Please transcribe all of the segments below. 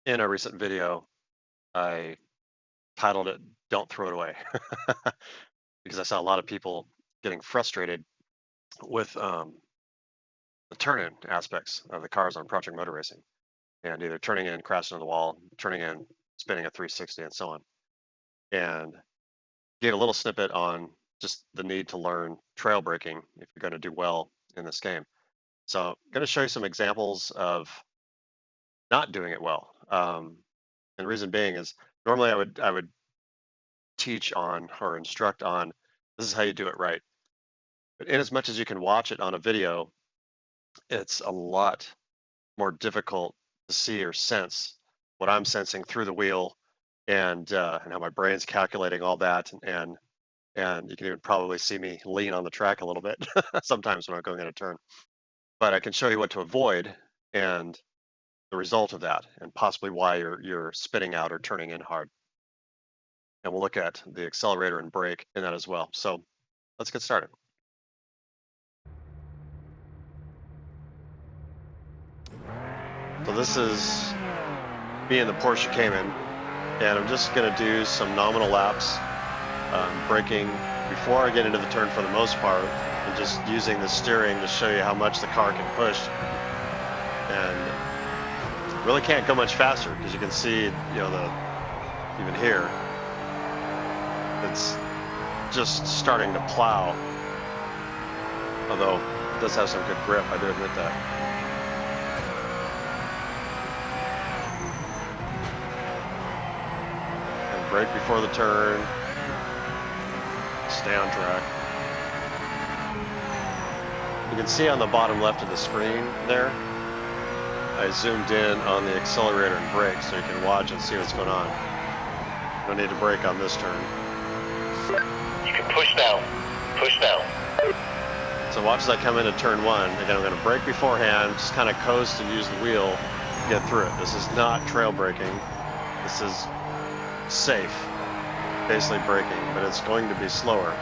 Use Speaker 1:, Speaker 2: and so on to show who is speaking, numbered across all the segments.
Speaker 1: In a recent video, I titled it "Don't Throw It Away" because I saw a lot of people getting frustrated with the turn-in aspects of the cars on Project Motor Racing, and either turning in, crashing into the wall, turning in, spinning a 360, and so on. And gave a little snippet on just the need to learn trail braking if you're going to do well in this game. So I'm going to show you some examples of not doing it well. And the reason being is normally I would teach on or instruct on this is how you do it right. But in as much as you can watch it on a video, it's a lot more difficult to see or sense what I'm sensing through the wheel and how my brain's calculating all that and you can even probably see me lean on the track a little bit sometimes when I'm going in a turn. But I can show you what to avoid and the result of that and possibly why you're spinning out or turning in hard. And we'll look at the accelerator and brake in that as well. So let's get started. So this is me in the Porsche Cayman, and I'm just going to do some nominal laps, braking before I get into the turn for the most part, and just using the steering to show you how much the car can push. And really can't go much faster because you can see, even here, it's just starting to plow. Although it does have some good grip, I do admit that. Brake before the turn, stay on track. You can see on the bottom left of the screen there, I zoomed in on the accelerator and brake so you can watch and see what's going on. No need to brake on this turn.
Speaker 2: You can push now, push now.
Speaker 1: So watch as I come into turn one. Again, I'm going to brake beforehand, just kind of coast and use the wheel to get through it. This is not trail braking. This is safe, basically braking, but it's going to be slower.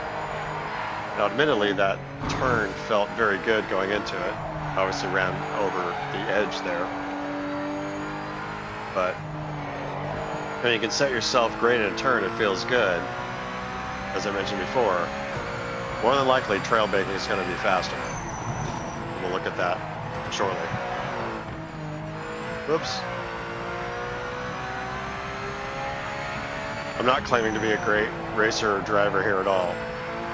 Speaker 1: Now, admittedly, that turn felt very good going into it. Obviously ran over the edge there. But when you can set yourself great in a turn, it feels good. As I mentioned before, more than likely trail braking is going to be faster. We'll look at that shortly. Whoops. I'm not claiming to be a great racer or driver here at all.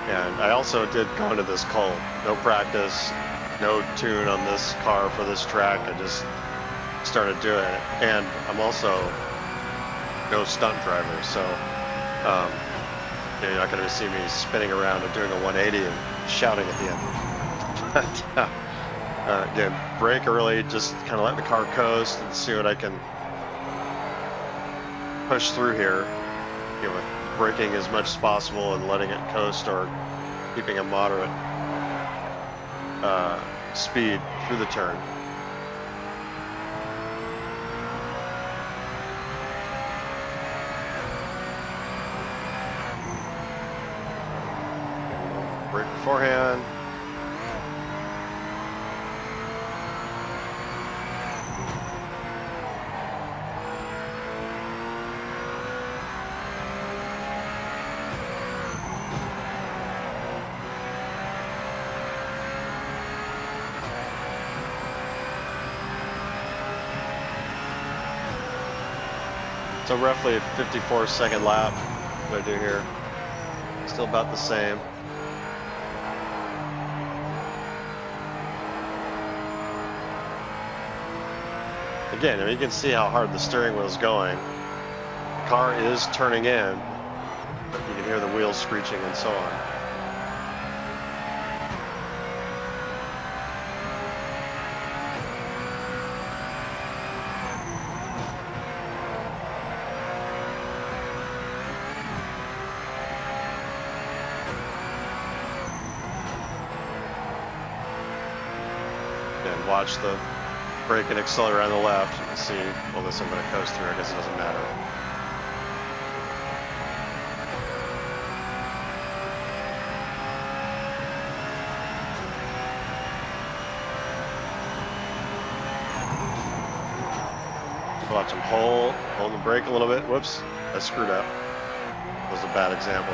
Speaker 1: And I also did go into this cold. No practice, no tune on this car for this track. I just started doing it. And I'm also no stunt driver, so you're not going to see me spinning around and doing a 180 and shouting at the end. But again, brake early, just kind of let the car coast and see what I can push through here. Braking as much as possible and letting it coast or keeping a moderate speed through the turn. Brake beforehand. So roughly a 54-second lap. What do I do here? Still about the same. Again, I mean, you can see how hard the steering wheel is going. The car is turning in, but you can hear the wheels screeching and so on. And watch the brake and accelerator on the left. You can see, well, this I'm going to coast through. I guess it doesn't matter. watch him hold the brake a little bit. Whoops, I screwed up. That was a bad example.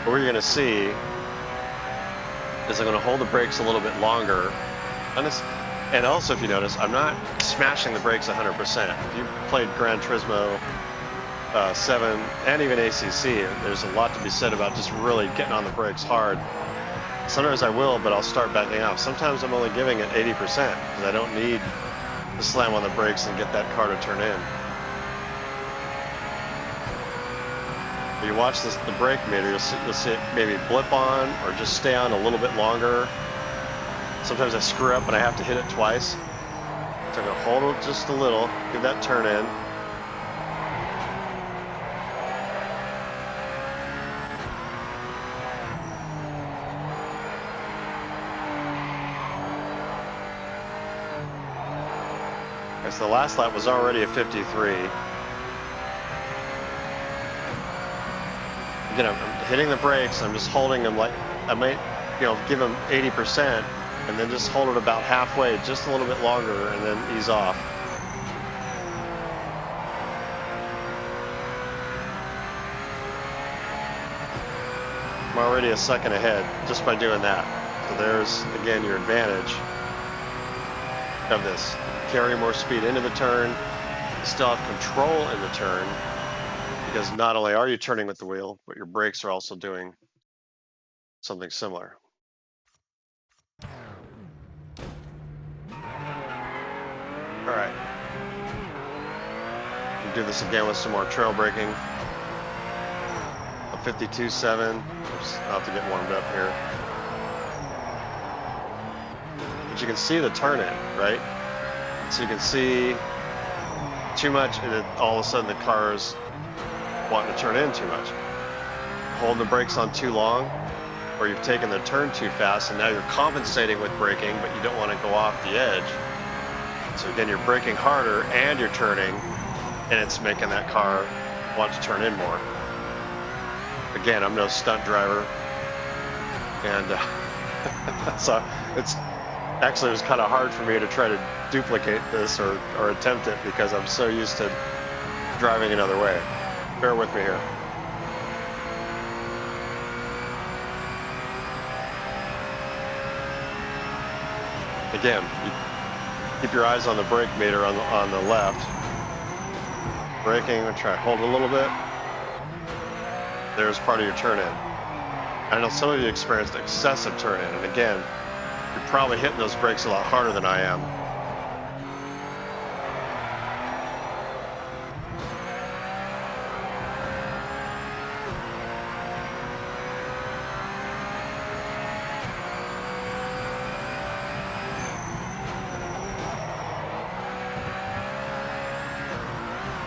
Speaker 1: What you're going to see is I'm going to hold the brakes a little bit longer. And also, if you notice, I'm not smashing the brakes 100%. If you played Gran Turismo 7 and even ACC, there's a lot to be said about just really getting on the brakes hard. Sometimes I will, but I'll start backing off. Sometimes I'm only giving it 80% because I don't need to slam on the brakes and get that car to turn in. If you watch the brake meter, you'll see it maybe blip on or just stay on a little bit longer. Sometimes I screw up and I have to hit it twice. So I'm going to hold it just a little, give that turn in. Okay, so the last lap was already a 53. Again, I'm hitting the brakes, I'm just holding them like, I might, give them 80%. And then just hold it about halfway, just a little bit longer, and then ease off. I'm already a second ahead just by doing that. So there's, again, your advantage of this. Carry more speed into the turn, you still have control in the turn, because not only are you turning with the wheel, but your brakes are also doing something similar. All right, we'll do this again with some more trail braking. A 52.7. I'll have to get warmed up here. But you can see the turn in, right? So you can see too much, and then all of a sudden the car's wanting to turn in too much. Holding the brakes on too long, or you've taken the turn too fast, and now you're compensating with braking, but you don't want to go off the edge. So again, you're braking harder and you're turning, and it's making that car want to turn in more. Again, I'm no stunt driver, and so it was kind of hard for me to try to duplicate this or attempt it because I'm so used to driving another way. Bear with me here. Again, keep your eyes on the brake meter on the left. Braking, I'm trying to hold it a little bit. There's part of your turn in. I know some of you experienced excessive turn in, and again, you're probably hitting those brakes a lot harder than I am.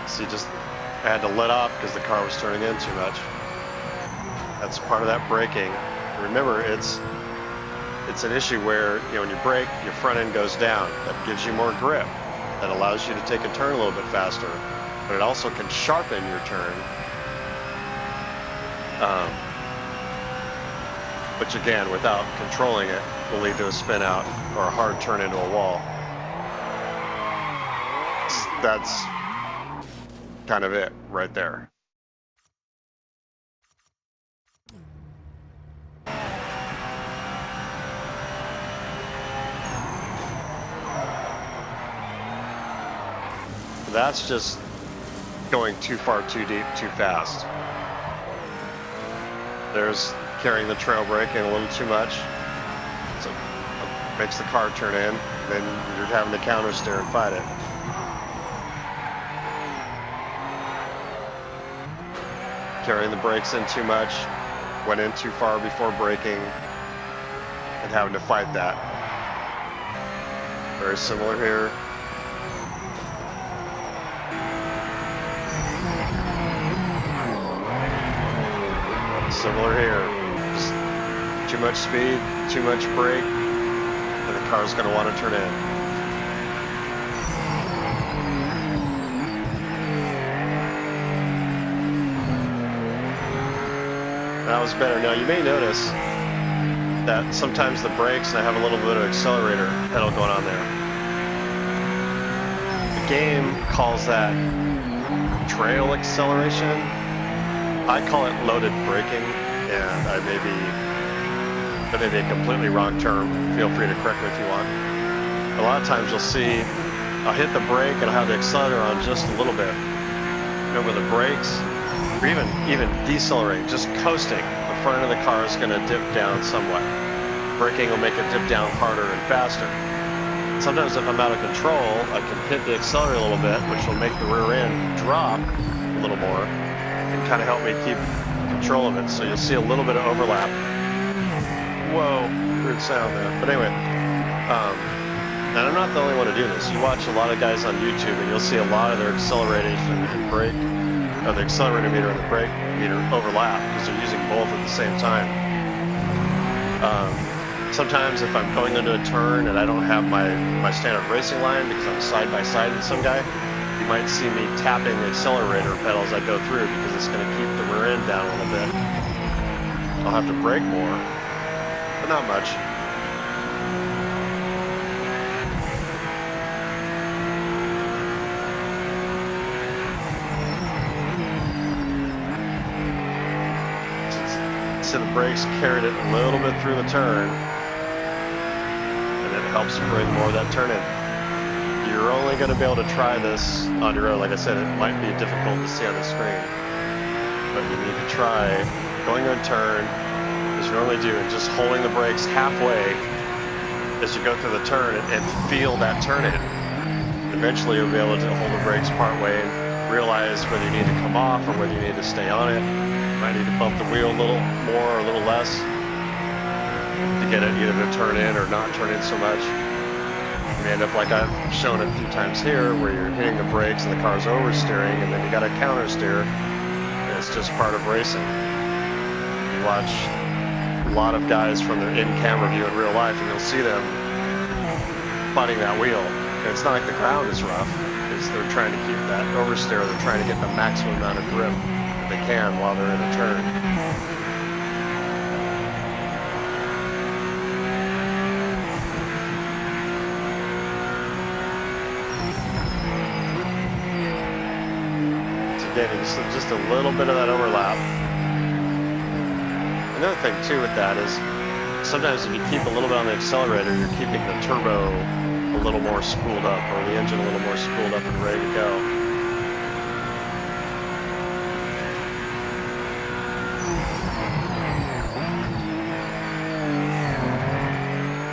Speaker 1: So I had to let off because the car was turning in too much. That's part of that braking. Remember, it's an issue where, when you brake, your front end goes down. That gives you more grip. That allows you to take a turn a little bit faster. But it also can sharpen your turn. Which again, without controlling it, will lead to a spin out or a hard turn into a wall. That's kind of it right there. That's just going too far, too deep, too fast. There's carrying the trail brake in a little too much. So it makes the car turn in, then you're having to counter steer and fight it. Carrying the brakes in too much, went in too far before braking, and having to fight that. Very similar here. Similar here. Just too much speed, too much brake, and the car's going to want to turn in. That was better. Now you may notice that sometimes the brakes, and I have a little bit of accelerator pedal going on there. The game calls that trail acceleration. I call it loaded braking, and that may be a completely wrong term. Feel free to correct me if you want. A lot of times you'll see I'll hit the brake and I'll have the accelerator on just a little bit. Over the brakes, or even decelerating, just coasting, the front end of the car is going to dip down somewhat. Braking will make it dip down harder and faster. Sometimes if I'm out of control, I can hit the accelerator a little bit, which will make the rear end drop a little more and kind of help me keep control of it. So you'll see a little bit of overlap. Whoa, weird sound there. But anyway, and I'm not the only one to do this. You watch a lot of guys on YouTube and you'll see a lot of their acceleration and brake, or the accelerator meter and the brake meter overlap because they're using both at the same time. Sometimes if I'm going into a turn and I don't have my standard racing line because I'm side by side with some guy, you might see me tapping the accelerator pedal as I go through because it's going to keep the rear end down a little bit. I'll have to brake more, but not much. So the brakes carried it a little bit through the turn, and it helps bring more of that turn in. You're only going to be able to try this on your own. Like I said, it might be difficult to see on the screen, but you need to try going on a turn, as you normally do, and just holding the brakes halfway as you go through the turn and feel that turn in. Eventually you'll be able to hold the brakes part way and realize whether you need to come off or whether you need to stay on it. You might need to bump the wheel a little more or a little less to get it either to turn in or not turn in so much. You may end up like I've shown a few times here, where you're hitting the brakes and the car's oversteering, and then you got to counter steer, and it's just part of racing. You watch a lot of guys from their in-camera view in real life, and you'll see them fighting that wheel. And it's not like the ground is rough, because they're trying to keep that oversteer, they're trying to get the maximum amount of grip that they can while they're in a turn. Getting just a little bit of that overlap. Another thing too with that is sometimes if you keep a little bit on the accelerator, you're keeping the turbo a little more spooled up, or the engine a little more spooled up and ready to go.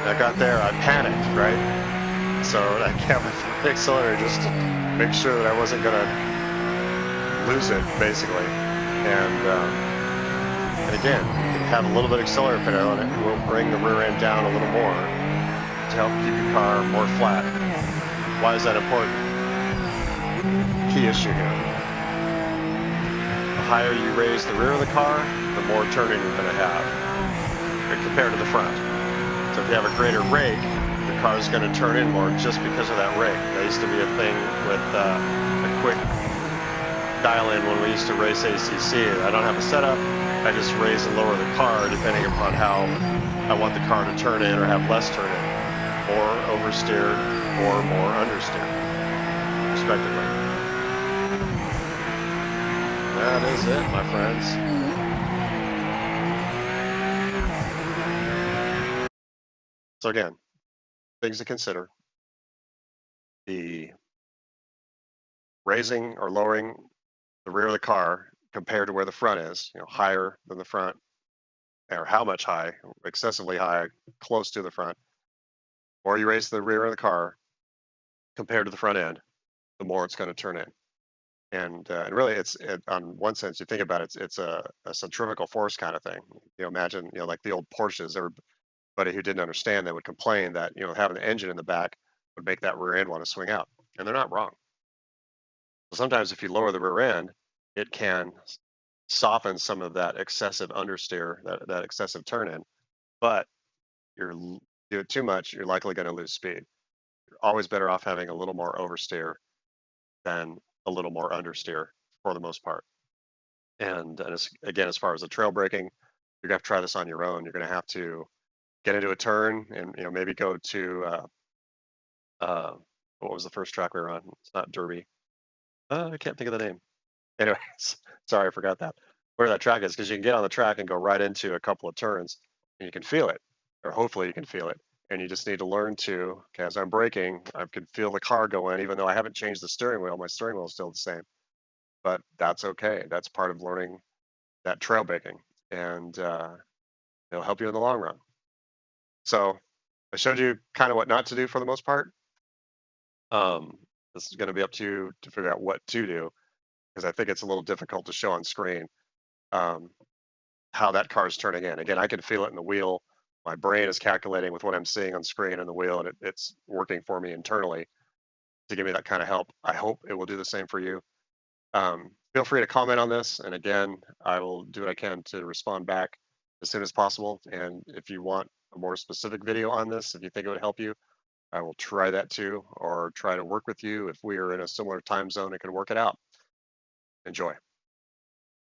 Speaker 1: I got there, I panicked, right? So I kept the accelerator just to make sure that I wasn't gonna lose it, basically. And again, you can have a little bit of accelerator pedal, and it will bring the rear end down a little more to help keep your car more flat. Why is that important? Key issue here. The higher you raise the rear of the car, the more turning you're going to have compared to the front. So if you have a greater rake, the car is going to turn in more just because of that rake. That used to be a thing with a quick dial-in when we used to race ACC. I don't have a setup. I just raise and lower the car depending upon how I want the car to turn in or have less turn in, more oversteer or more understeer, respectively. That is it, my friends. So again, things to consider: the raising or lowering the rear of the car compared to where the front is, higher than the front, or how much high, excessively high, close to the front, or you raise the rear of the car compared to the front end, the more it's going to turn in. And really, on one sense, you think about it, it's a centrifugal force kind of thing. Imagine, like the old Porsches. Everybody who didn't understand, they would complain that having an engine in the back would make that rear end want to swing out, and they're not wrong. So sometimes if you lower the rear end, it can soften some of that excessive understeer, that excessive turn in. But do it too much, you're likely going to lose speed. You're always better off having a little more oversteer than a little more understeer for the most part. And again, as far as the trail braking, you're gonna have to try this on your own. You're gonna have to get into a turn and maybe go to uh, what was the first track we were on? It's not Derby. I can't think of the name. Anyways, sorry, I forgot that where that track is because you can get on the track and go right into a couple of turns and you can feel it, or hopefully you can feel it. And you just need to learn to, okay, as I'm braking, I can feel the car go in, even though I haven't changed the steering wheel. My steering wheel is still the same, but that's okay. That's part of learning that trail braking, and it'll help you in the long run. So I showed you kind of what not to do for the most part. Um, this is going to be up to you to figure out what to do because I think it's a little difficult to show on screen. Um, how that car is turning in. Again, I can feel it in the wheel. My brain is calculating with what I'm seeing on screen and the wheel, and it's working for me internally to give me that kind of help. I hope it will do the same for you. Feel free to comment on this, and again, I will do what I can to respond back as soon as possible. And if you want a more specific video on this, if you think it would help you, I will try that too, or try to work with you if we are in a similar time zone and can work it out. Enjoy.